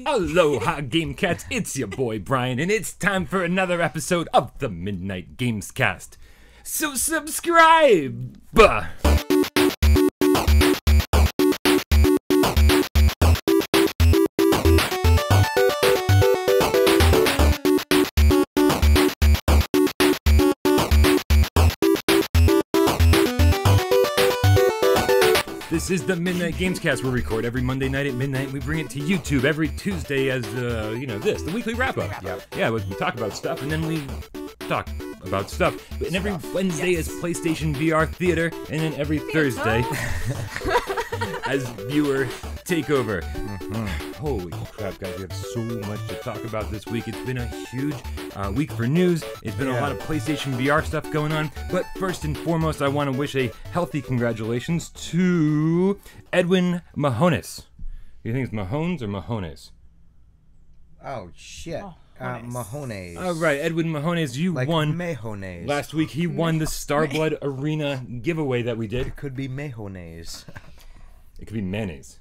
Aloha, Game Cats. It's your boy Brian, and it's time for another episode of the Midnight Gamescast. So subscribe! This is the Midnight Gamescast. We record every Monday night at midnight. We bring it to YouTube every Tuesday as, the weekly wrap-up. Yep. Yeah, we talk about stuff, and then we talk about stuff. And every Wednesday is PlayStation VR Theater, and then every Thursday as viewer takeover. Holy crap, guys, we have so much to talk about this week. It's been a huge week for news. It's been a lot of PlayStation VR stuff going on. But first and foremost, I want to wish a healthy congratulations to Edwin Mahones. You think it's Mahones or Mahones? Oh, shit. Mahones. All right, Edwin Mahones, you won. Mahones. Last week, he won the Starblood Arena giveaway that we did. It could be Mahones. It could be mayonnaise.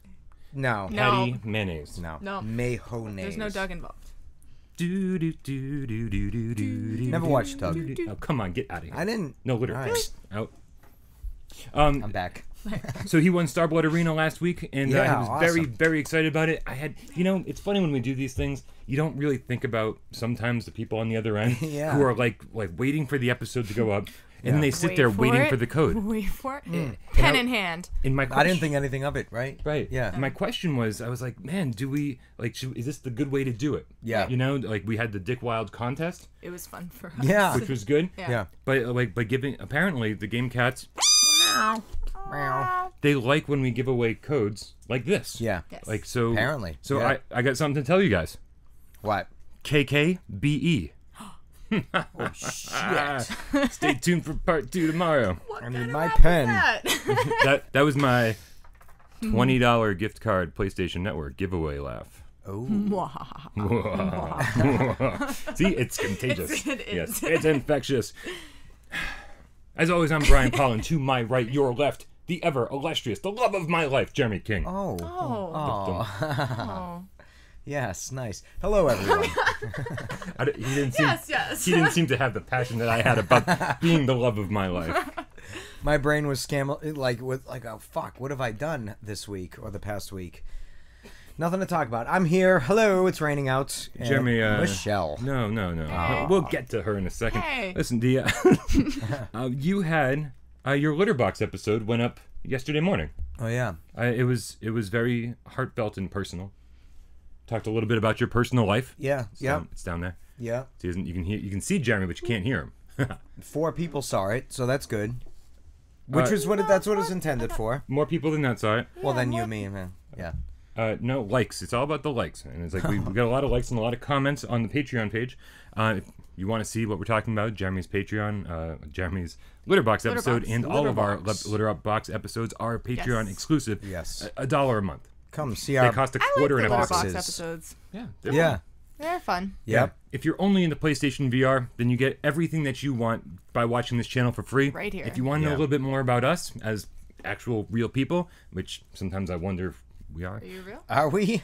No. Patty mayonnaise. No. Mahones. Mahones. There's no Doug involved. Never watched Doug. Oh, come on, get out of here. I didn't. No litter. All right. Out. I'm back. So he won Starblood Arena last week, and Yeah, he was awesome. very, very excited about it. It's funny when we do these things, you don't really think about sometimes the people on the other end Yeah. who are like waiting for the episode to go up, and then they sit Wait there for waiting it. for the code. Wait for it. Pen in hand. In my I didn't think anything of it, right? Right. Yeah. My question was, I was like, man, do we is this the good way to do it? Yeah. You know, like we had the Dick Wild contest, It was fun for us. Yeah. which was good. Yeah. But by giving apparently the Game Cats, Meow. they like when we give away codes like this. Yeah. Yes. Like so. Apparently. So Yeah. I got something to tell you guys. What? KKBE. Oh, shit. Stay tuned for part 2 tomorrow. What I mean, kind of my app is pen. that? That was my $20 gift card PlayStation Network giveaway laugh. Oh. See, it's contagious. It is. Yes, it's infectious. As always, I'm Brian Pollan. To my right, your left, the ever illustrious, the love of my life, Jeremy King. Oh. Oh. Oh. Yes, nice. Hello, everyone. He didn't seem, Yes. He didn't seem to have the passion that I had about being the love of my life. My brain was oh fuck, what have I done this week or the past week? Nothing to talk about. I'm here. Hello, it's raining out. And Jeremy, Michelle. No. We'll get to her in a second. Hey. Listen, you had your litter box episode went up yesterday morning. Oh yeah. It was very heartfelt and personal. Talked a little bit about your personal life. Yeah. Yeah. It's down there. Yeah. So you can see Jeremy, but you can't hear him. 4 people saw it, so that's good. That's what it's intended for. More people than that saw it. Well, then you, me, man. Yeah. No, likes. It's all about the likes. And it's like we got a lot of likes and a lot of comments on the Patreon page. If you want to see what we're talking about, Jeremy's Patreon, Jeremy's Litterbox episode, and all of our Litterbox episodes are Patreon exclusive. Yes. $1 a month. Come see They our. cost a I like quarter the an Letterboxd episode. boxes. episodes. Yeah. Yeah. They're fun. Yep. If you're only into PlayStation VR, then you get everything that you want by watching this channel for free. Right here. If you want to know Yeah. a little bit more about us as actual real people, which sometimes I wonder if we are. Are you real? Are we?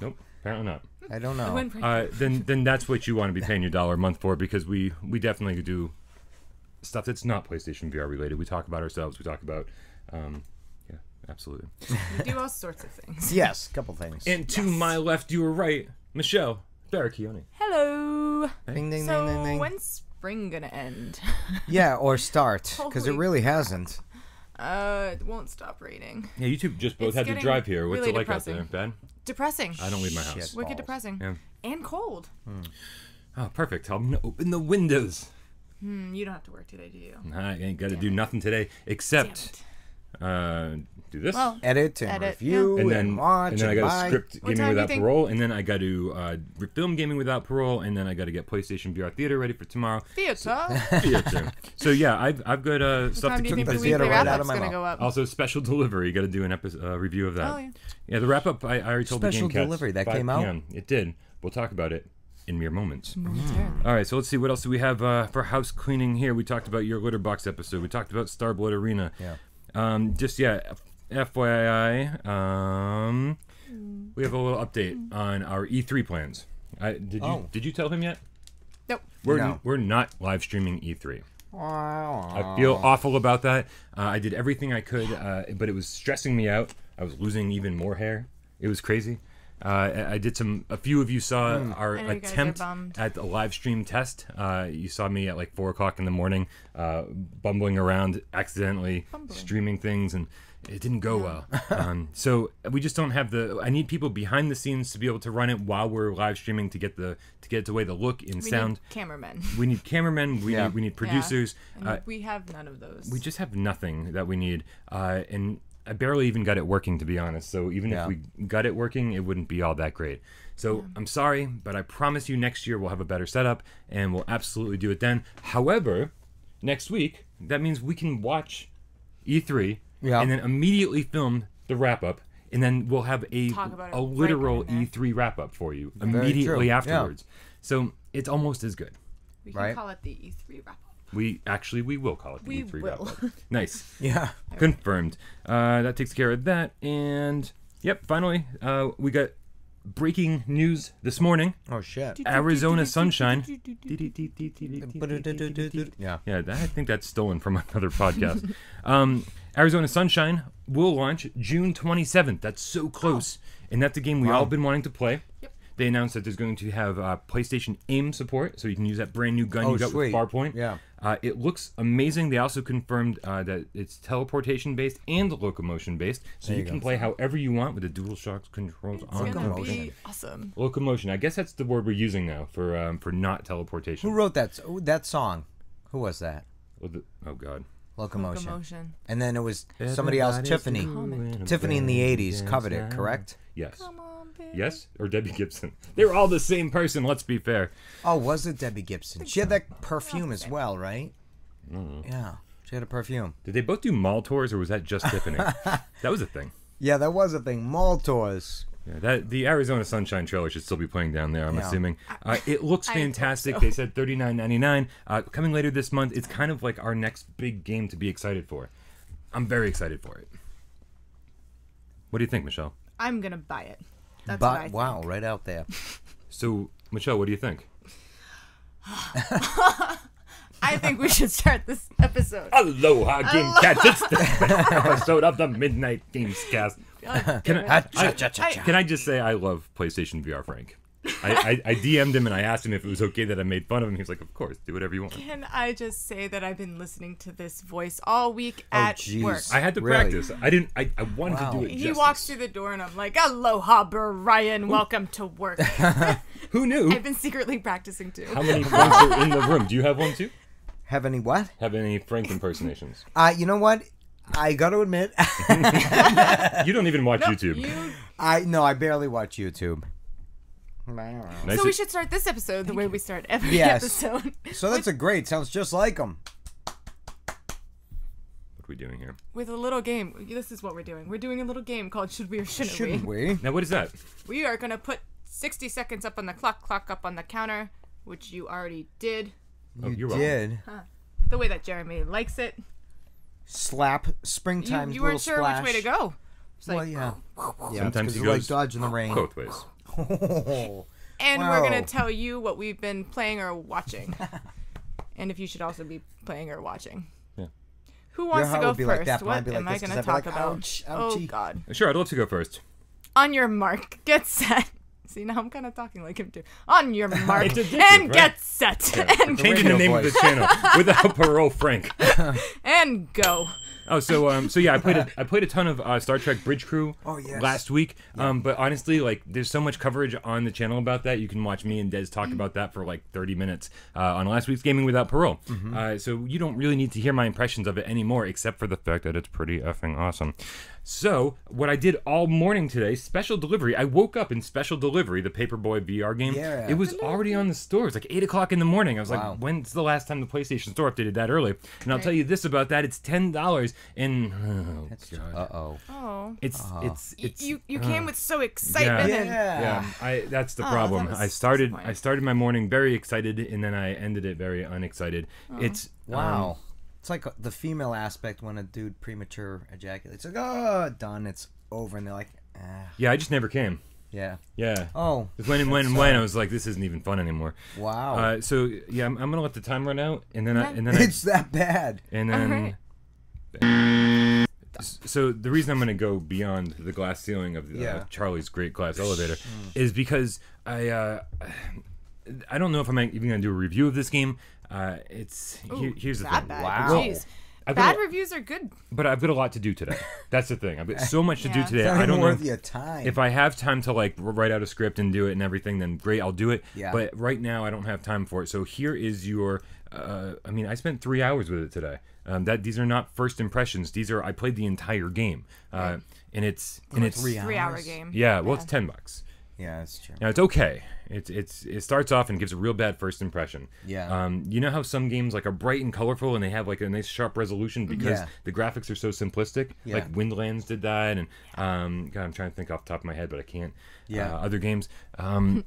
Nope, apparently not. I don't know. Then that's what you want to be paying your $1 a month for, because we definitely do stuff that's not PlayStation VR related. We talk about ourselves. We talk about, yeah, absolutely. We do all sorts of things. Yes, couple things. And to my left, your right, Michelle Barricchione. Hello. Ding, ding, So ding, ding, ding. when's spring gonna end? Yeah, or start, because it Holy really hasn't. It won't stop raining. Yeah, you two just both It's had to getting drive here. What's really it like depressing. out there? Bad? Depressing. I don't leave my Shit. house. Wicked balls. depressing. Yeah. And cold. Oh, perfect. I'm gonna open the windows. You don't have to work today, do you? I ain't got to do nothing today except do this. Well, Edit and Edit, review and then watch I got buy. to script What Gaming time do you Without think- Parole, and then I got to film Gaming Without Parole, and then I got to get PlayStation VR Theater ready for tomorrow. theater. Theater. So yeah, I've got What stuff time to do you keep think the busy. theater weekly right out wrap-up's of my gonna mouth. go up? Also, special delivery. Got to do an review of that. Oh, yeah. Yeah, the wrap up. I already told Special the Gamecast. delivery, that 5 came out? PM. It did. We'll talk about it in mere moments. Momentarily. All right, so let's see what else do we have for house cleaning here. We talked about your litter box episode. We talked about Starblood Arena. Yeah. FYI, we have a little update on our E3 plans. Did you tell him yet? Nope. We're not live streaming E3. I I feel awful about that. I did everything I could, but it was stressing me out. I was losing even more hair. It was crazy. I did a few of you saw our I know you guys are attempt bummed. at the live stream test. You saw me at like 4 o'clock in the morning, bumbling around, accidentally streaming things, and it didn't go well. So we just don't have I need people behind the scenes to be able to run it while we're live streaming to get the way the look and We sound. need cameramen. We need cameramen. We need producers. And we have none of those. We just have nothing that we need, and I barely even got it working, to be honest. So even if we got it working, it wouldn't be all that great. So I'm sorry, but I promise you next year we'll have a better setup, and we'll absolutely do it then. However, next week, that means we can watch E3 and then immediately film the wrap-up, and then we'll have a literal right then. E3 wrap-up for you Very immediately true. afterwards. So it's almost as good. We can call it the E3 wrap-up. We will call it the E3 wrap-up. Nice. Yeah. Confirmed. That takes care of that. And, yep, finally, we got breaking news this morning. Oh, shit. Arizona Sunshine. Yeah. Yeah, I think that's stolen from another podcast. Arizona Sunshine will launch June 27th. That's so close. And that's a game we all been wanting to play. Yep. They announced that there's going to have PlayStation aim support, so you can use that brand new gun you got with Farpoint. Yeah. It looks amazing. They also confirmed that it's teleportation-based and locomotion-based, so you can play however you want with the DualShock controls on. It's the gonna motion. be awesome. Locomotion. I guess that's the word we're using now for not teleportation. Who wrote that song? Who was that? Oh, God. Locomotion. Locomotion. And then it was somebody else, Tiffany. Tiffany in the 80s covered it, correct? Yes. Come on, baby. Yes? Or Debbie Gibson. They were all the same person, let's be fair. Oh, was it Debbie Gibson? She had that perfume as well, right? Yeah. She had a perfume. Did they both do mall tours, or was that just Tiffany? That was a thing. Yeah, that was a thing. Mall tours. Yeah, the Arizona Sunshine trailer should still be playing down there, I'm assuming. It looks I hope fantastic. so. They said $39.99. Coming later this month. It's kind of like our next big game to be excited for. I'm very excited for it. What do you think, Michelle? I'm gonna buy it. That's what I think. Wow, right out there. So, Michelle, what do you think? I think we should start this episode. Aloha, Gamecast. It's the episode of the Midnight Gamescast. Can I just say I love PlayStation VR Frank? I DM'd him and I asked him if it was okay that I made fun of him. He was like, of course, do whatever you want. Can I just say that I've been listening to this voice all week Oh, at jeez. work. I had to Really? practice. I wanted to do it He justice. walks through the door and I'm like, "Aloha, Brian. Welcome to work." Who knew? I've been secretly practicing too. How many Franks are in the room? Do you have one too? Have any what? Have any Frank impersonations? You know what? I got to admit, You don't even watch YouTube. I barely watch YouTube. Nice So we should start this episode the way we start every Yes. episode. So that's a great. Sounds just like them. What are we doing here? With a little game. This is what we're doing. We're doing a little game called Should We or Shouldn't, Shouldn't we? Now, what is that? We are going to put 60 seconds up on the clock up on the counter, which you already did. Oh, You you're welcome. did. The way that Jeremy likes it. Slap. Springtime. You weren't sure which way to go. It's Well, like, yeah. Yeah, Sometimes it's he like goes dodging the rain. both ways. And we're Wow. going to tell you what we've been playing or watching. And if you should also be playing or watching. Yeah. Who wants heart to go would be like first? that, mine What would be am like I this, going to 'cause I'd be talk like, about? ouch, Oh, ouchie. God. Sure, I'd love to go first. On your mark, get set. See, now I'm kind of talking like him too. On your mark, It's addictive, and right? get set. And, Changing the radio name of voice. the channel without Parole Frank. and go. Oh, so yeah, I played a ton of Star Trek Bridge Crew Oh, yes. last week. But honestly, like, there's so much coverage on the channel about that. You can watch me and Des talk about that for like 30 minutes on last week's Gaming Without Parole. So you don't really need to hear my impressions of it anymore, except for the fact that it's pretty effing awesome. So what I did all morning today, special delivery. I woke up in special delivery, the Paperboy VR game. Yeah. It was already on the store. It's like 8 o'clock in the morning. I was Wow. like, when's the last time the PlayStation Store updated that early? And I'll tell you this about that: it's $10. And oh, God. Uh-oh. Oh. It's You came with so excitement. Yeah. And Yeah, that's the Oh, problem. that was I started disappointing. my morning very excited, and then I ended it very unexcited. It's Wow. It's like the female aspect when a dude premature ejaculates. Like, oh, done. It's over. And they're like, Yeah, I just never came. Yeah. Yeah. Oh. 'Cause when I was like, this isn't even fun anymore. Wow. So yeah, I'm gonna let the time run out, and then It's that bad. and then. So the reason I'm going to go beyond the glass ceiling of Charlie's great glass elevator is because I don't know if I'm even going to do a review of this game. Here's the thing. Bad. Wow. Jeez. Bad reviews are good. But I've got a lot to do today. That's the thing. I've got so much to do today. It's not I even don't know worth your time. if I have time to like write out a script and do it and everything. Then great, I'll do it. Yeah. But right now I don't have time for it. So here is your. I spent 3 hours with it today. These are not first impressions. I played the entire game, and it's 3-hour game. Yeah, well, it's $10. Yeah, that's true. Now it's okay. It starts off and gives a real bad first impression. Yeah. You know how some games like are bright and colorful and they have like a nice sharp resolution because the graphics are so simplistic. Yeah. Like Windlands did that, and God, I'm trying to think off the top of my head, but I can't. Yeah. Other games. So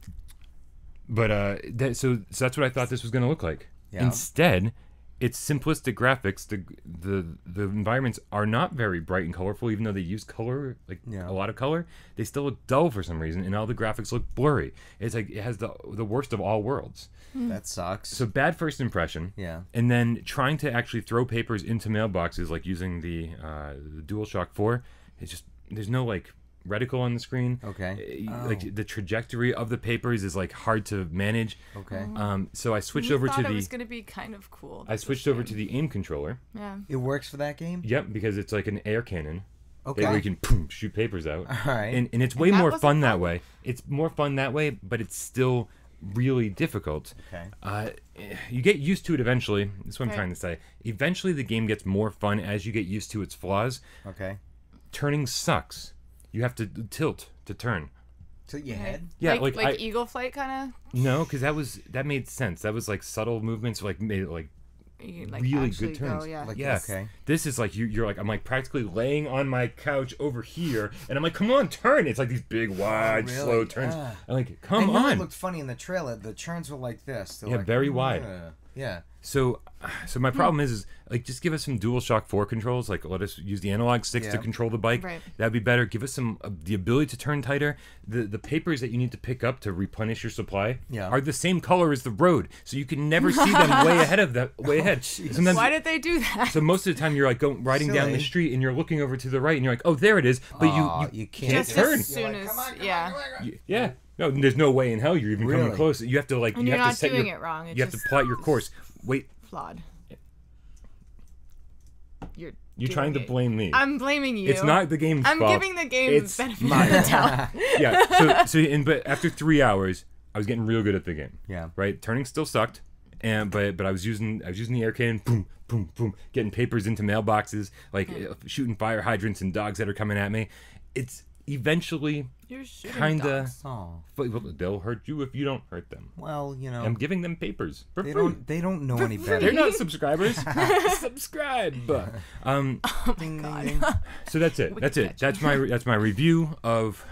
that's what I thought this was going to look like. Yeah. Instead, it's simplistic graphics. The environments are not very bright and colorful, even though they use color, a lot of color. They still look dull for some reason, and all the graphics look blurry. It's like it has the worst of all worlds. That sucks. So bad first impression. Yeah. And then trying to actually throw papers into mailboxes, like using the DualShock 4, it's just there's no like reticle on the screen. Okay. Like the trajectory of the papers is like hard to manage. Okay. So I switched We over thought to it the. was going to be kind of cool. I switched over to the aim controller. Yeah. It works for that game? Yep, because it's like an air cannon. Okay. Where you can boom, shoot papers out. All right. And it's way that more wasn't fun that fun? way. It's more fun that way, but it's still really difficult. Okay. You get used to it eventually. That's what I'm Right. trying to say. Eventually, the game gets more fun as you get used to its flaws. Okay. Turning sucks. You have to tilt to turn. To your head? Yeah, like eagle flight kind no, because that made sense. That was like subtle movements, like made it like of. You can, like, really actually good turns. Go, yeah. Like, Yes. Okay. This is like you're like I'm like practically laying on my couch over here, and I'm like, come on, turn. It's like these big, wide, really? slow turns. Ah. I'm like, I come know on. it looked funny in the trailer. The turns were like this. They're Yeah, like, very wide. Yeah. So my problem is like just give us some DualShock 4 controls. Like let us use the analog sticks to Yeah. control the bike. Right. That'd be better. Give us some the ability to turn tighter. The papers that you need to pick up to replenish your supply are the same color as the road, so you can never see them way ahead. Sometimes, Why did they do that? so most of the time you're like riding down the Silly. street and you're looking over to the right and you're like, oh, there it is, but you can't Just turn. as soon as Yeah. No, there's no way in hell you're even coming Really? close. You have to like And you you're have not to set doing your it wrong. It's you have to just plot your course. Wait, flawed. You're trying to doing it. blame me. I'm blaming you. It's not the game's I'm fault. giving the game It's the benefit of the doubt. Yeah. But after 3 hours, I was getting real good at the game. Yeah. Right. Turning still sucked, but I was using the air cannon, boom, boom, boom, getting papers into mailboxes, like shooting fire hydrants and dogs that are coming at me. It's eventually You're shooting kinda. dogs. Oh. They'll hurt you if you don't hurt them. Well, you know. I'm giving them papers for They free. don't know any better. They're not subscribers. Subscribe. Ding, ding, ding. So that's it. That's it. That's my review of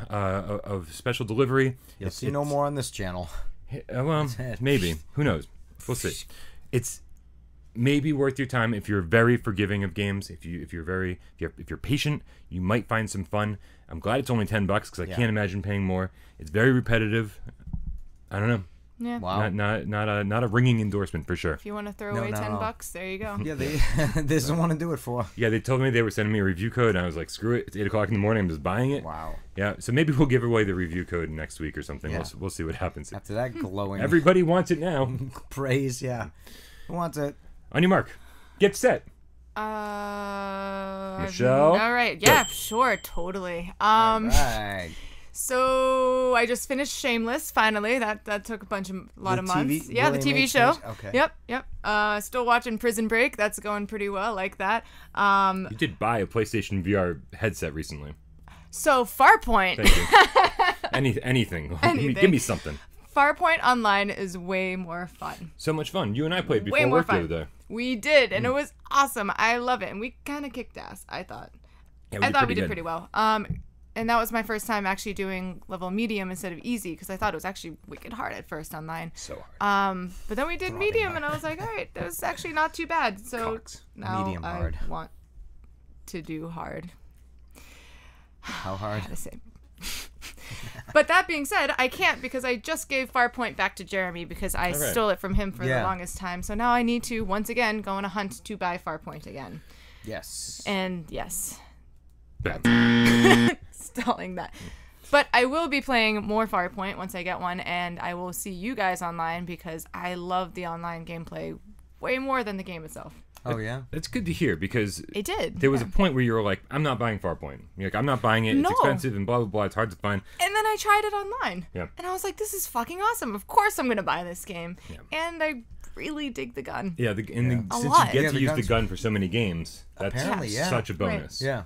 Special Delivery. You'll see no more on this channel. Well, maybe. Who knows? We'll see. It's maybe worth your time if you're very forgiving of games. If you're patient, you might find some fun. I'm glad it's only $10 because I can't imagine paying more. It's very repetitive. I don't know. Yeah. Wow. Not a ringing endorsement for sure. If you want to throw No, away no. $10, there you go. Yeah, they this is what to do it for. Yeah, they told me they were sending me a review code, and I was like, screw it. It's 8 o'clock in the morning. I'm just buying it. Wow. Yeah, so maybe we'll give away the review code next week or something. Yeah. We'll see what happens. After that glowing Everybody wants it now. praise, yeah. Who wants it? On your mark. Get set. Michelle? All right. Yeah, sure. Totally. Right. So I just finished Shameless finally. That took a lot of The months. TV Yeah, the really TV made show. sense? Okay. Yep. Still watching Prison Break. That's going pretty well. Like that. You did buy a PlayStation VR headset recently. So Farpoint. Thank you. Anything. Give me something. Farpoint Online is way more fun. So much fun. You and I played Way before more work the fun. other day. We did, and it was awesome. I love it, and we kind of kicked ass. I thought. Yeah, I thought we did good. pretty well. And that was my first time actually doing level medium instead of easy because I thought it was actually wicked hard at first online. So hard. But then we did medium, and I was like, all right, that was actually not too bad. So Cocks. now Medium I hard. want to do hard. How hard? How to say? But that being said, I can't because I just gave Farpoint back to Jeremy because I stole it from him for the longest time. So now I need to, once again, go on a hunt to buy Farpoint again. Yes. And yes. Bam. Stalling that. But I will be playing more Farpoint once I get one, and I will see you guys online because I love the online gameplay way more than the game itself. Oh, yeah? That's good to hear because It did. there was a point where you were like, I'm not buying Farpoint. You're like, I'm not buying it. It's expensive and blah, blah, blah. It's hard to find. And then I tried it online. Yeah. And I was like, this is fucking awesome. Of course I'm going to buy this game. Yeah. And I really dig the gun. Yeah, since you lot. get Yeah, to the use the gun's- gun for so many games, that's Apparently, yeah. such a bonus. Yeah.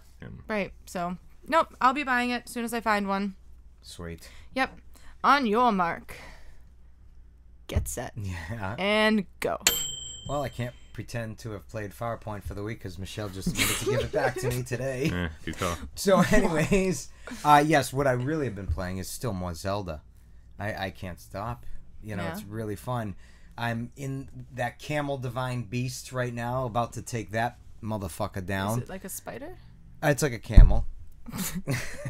Right. So, nope. I'll be buying it as soon as I find one. Sweet. Yep. On your mark. Get set. Yeah. And go. Well, I can't pretend to have played Farpoint for the week because Michelle just needed to give it back to me today. Good call. So, anyways, yes, what I really have been playing is still more Zelda. I can't stop. You know, it's really fun. I'm in that Camel Divine Beast right now, about to take that motherfucker down. Is it like a spider? It's like a camel.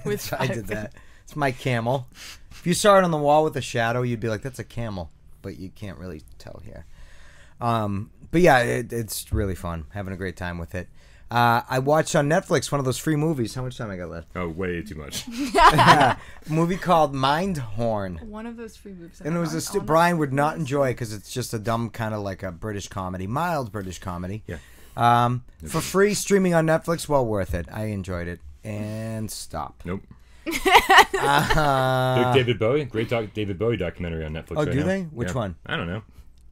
With I did that. It's my camel. If you saw it on the wall with a shadow, you'd be like, that's a camel. But you can't really tell here. But yeah, it's really fun. Having a great time with it. I watched on Netflix one of those free movies. How much time I got left? Oh, way too much. A movie called Mindhorn. One of those free movies. And it was Brian would not enjoy because it's just a dumb kind of like a British comedy, mild British comedy. Yeah. For free, streaming on Netflix, well worth it. I enjoyed it. And stop. Nope. David Bowie, great David Bowie documentary on Netflix. Oh, right do now. they? Which one? I don't know.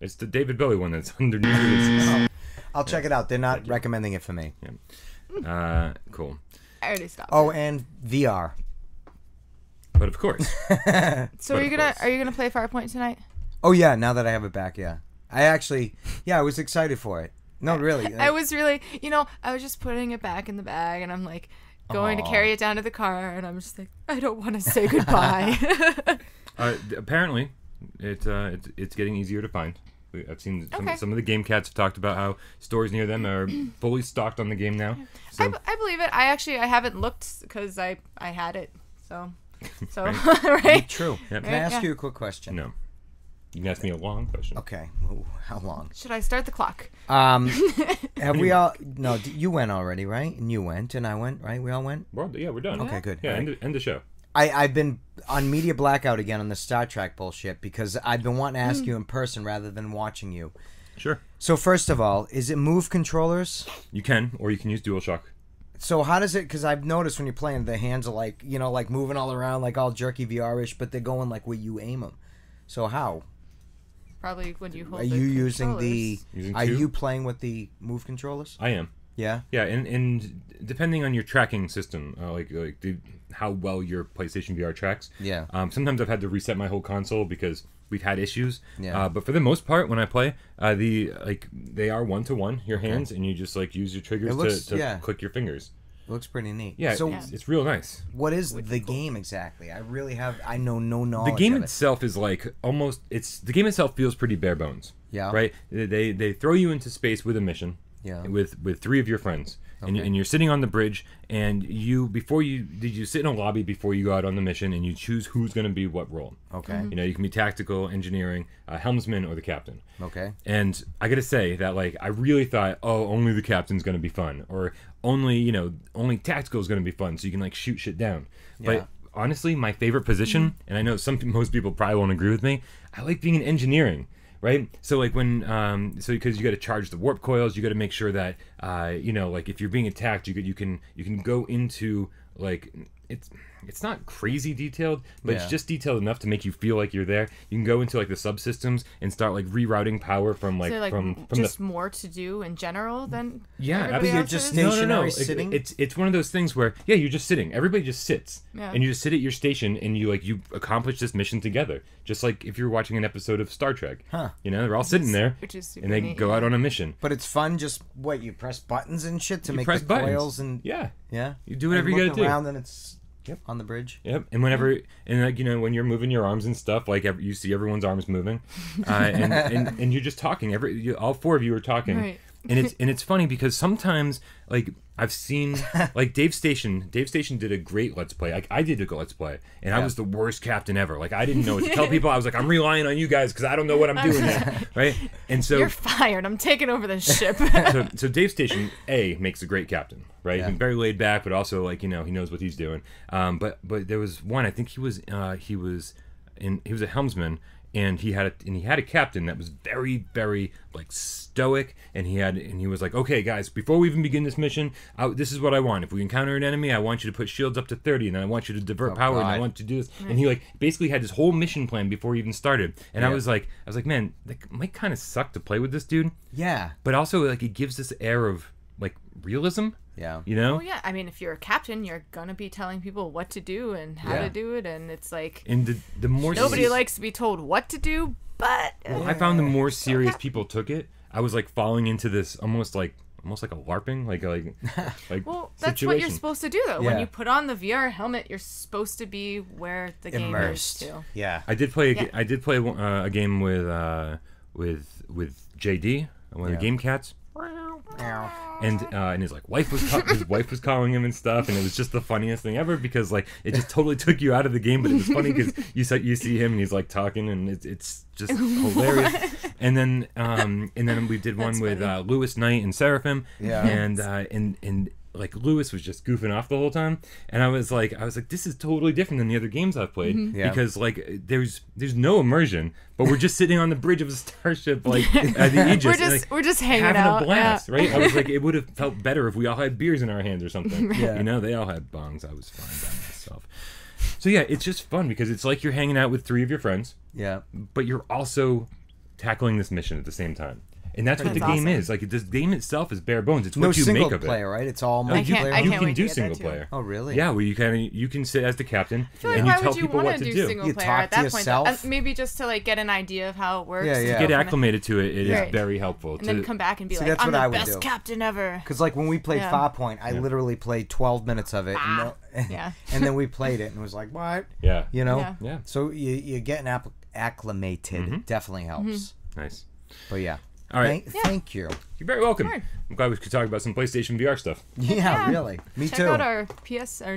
It's the David Bowie one that's underneath. I'll check it out. They're not recommending it for me. Yeah. Cool. I already stopped. Oh, and VR. But of course. So are you gonna play Farpoint tonight? Oh yeah, now that I have it back, yeah. I was excited for it. No, really. I was really, I was just putting it back in the bag, and I'm like going to carry it down to the car, and I'm just like, I don't want to say goodbye. Apparently, it's getting easier to find. I've seen some of the game cats have talked about how stores near them are fully stocked on the game now. So. I believe it. I haven't looked because I had it. So right. True. Yep. Can I ask you a quick question? No. You can ask me a long question. Okay. Ooh, how long? Should I start the clock? Have we all? No, you went already, right? And you went, and I went, right? We all went. We're done. Okay, good. Yeah, right. end the show. I've been on media blackout again on the Star Trek bullshit because I've been wanting to ask you in person rather than watching you. Sure. So first of all, is it Move controllers? You can, or you can use DualShock. So how does it? Because I've noticed when you're playing, the hands are like like moving all around, like all jerky VR-ish, but they're going like where you aim them. So how? Probably when you hold. Are you using the? Using Are two? you playing with the Move controllers? I am. Yeah. Yeah, and depending on your tracking system, how well your PlayStation VR tracks. Yeah. Sometimes I've had to reset my whole console because we've had issues. Yeah. But for the most part, when I play, they are 1-to-1 your hands, and you just use your triggers to click your fingers. It looks pretty neat. Yeah. So it's real nice. what is the game exactly? I know no knowledge. The game of it. itself is the game itself feels pretty bare bones. Yeah. Right. They throw you into space with a mission. Yeah. With 3 of your friends, and you're sitting on the bridge, and you sit in a lobby before you go out on the mission, and you choose who's going to be what role. Okay. You can be tactical, engineering, helmsman, or the captain. Okay. And I gotta say that I really thought, only the captain's going to be fun, or only tactical is going to be fun, so you can shoot shit down. Yeah. But honestly, my favorite position, and I know most people probably won't agree with me, I like being in engineering. Right, so because you got to charge the warp coils, you got to make sure that if you're being attacked, you can go into it's not crazy detailed, but it's just detailed enough to make you feel like you're there. You can go into the subsystems and start rerouting power from from just more to do in general than But you're just stationary sitting. It's one of those things where you're just sitting. Everybody just sits, and you just sit at your station, and you accomplish this mission together. Just like if you're watching an episode of Star Trek, they're all sitting there, and they go out on a mission. But it's fun. Just you press buttons and shit to make press the buttons. coils and yeah, you do whatever you got to do. Around and it's on the bridge. Yep, and whenever when you're moving your arms and stuff, you see everyone's arms moving, and you're just talking. All 4 of you are talking, Right. and it's funny because sometimes I've seen like Dave Station. Dave Station did a great Let's Play. Like I did a Let's Play, and I was the worst captain ever. Like I didn't know what to tell people. I was like, I'm relying on you guys because I don't know what I'm doing now, right? And so You're fired. I'm taking over the ship. so Dave Station makes a great captain, right? Yeah. He's very laid back, but also like he knows what he's doing. But there was one. I think he was a helmsman. And he had a captain that was very, very like stoic, and he was like, okay, guys, before we even begin this mission, this is what I want. If we encounter an enemy, I want you to put shields up to 30, and then I want you to divert power, and I want you to do this. And he like basically had this whole mission plan before he even started. And I was like, man, that might kind of suck to play with this dude. Yeah. But also like it gives this air of like realism. Yeah. You know? Oh yeah, I mean, if you're a captain, you're gonna be telling people what to do and how to do it, and it's like And the more nobody likes to be told what to do, but I found the more serious people took it, I was like falling into this almost like a LARPing, like well, that's situation. what you're supposed to do though. Yeah. When you put on the VR helmet, you're supposed to be where the game Immersed. is too. Yeah. I did play a game with JD, one of the Game Cats. And his like wife was calling him and stuff, and it was just the funniest thing ever because like it just totally took you out of the game, but it was funny because you see him and he's like talking, and it's just hilarious. And then we did one with Lewis Knight and Seraphim, and like Lewis was just goofing off the whole time, and I was like this is totally different than the other games I've played because like there's no immersion, but we're just sitting on the bridge of a starship like at the Aegis, we're just hanging having out, a blast, right? I was like, it would have felt better if we all had beers in our hands or something. You know, they all had bongs. I was fine by myself. So yeah, it's just fun because it's like you're hanging out with 3 of your friends, but you're also tackling this mission at the same time. And that's what the game is. Like this game itself is bare bones. It's what you make of it. No single player, right? It's all No, multiplayer. I you can't can wait to do get single that too. player. Oh, really? Yeah, where you can sit as the captain I feel like and you why tell would you people want what to to do do. single You player talk at to that point? Though? yourself. Maybe just to like get an idea of how it works. Yeah, yeah. To get acclimated to it, it is very helpful. And then come back and be See, like, that's I'm what I the would best do. captain ever. Because like when we played Yeah. Farpoint, I literally played 12 minutes of it, Yeah. and then we played it, and it was like, what? Yeah. You know? Yeah. Yeah. So you getting acclimated Mm-hmm. definitely helps. Nice. But yeah. All right. Thank you. You're very welcome. Sure. I'm glad we could talk about some PlayStation VR stuff. Yeah, really. Me Check too. out our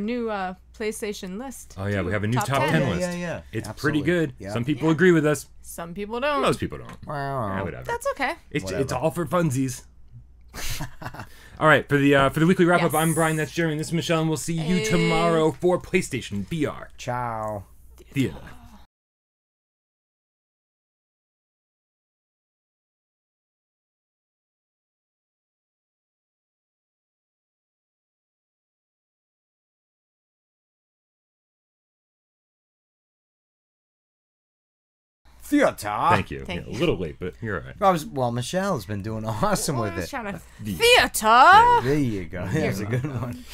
new PlayStation list. Oh yeah, too. we have a new top 10 list. Yeah. It's Absolutely. pretty good. Yeah. Some people agree with us. Some people don't. Most people don't. Wow. Yeah, whatever. That's okay. It's all for funsies. All right, for the weekly wrap up, Yes. I'm Brian. That's Jeremy. This is Michelle, and we'll see you tomorrow for PlayStation VR Ciao. Theater. Theater. Thank you. Thank Yeah, you. a little late, but you're all right. Michelle's been doing awesome with it. Theater. There you go. That's a good one.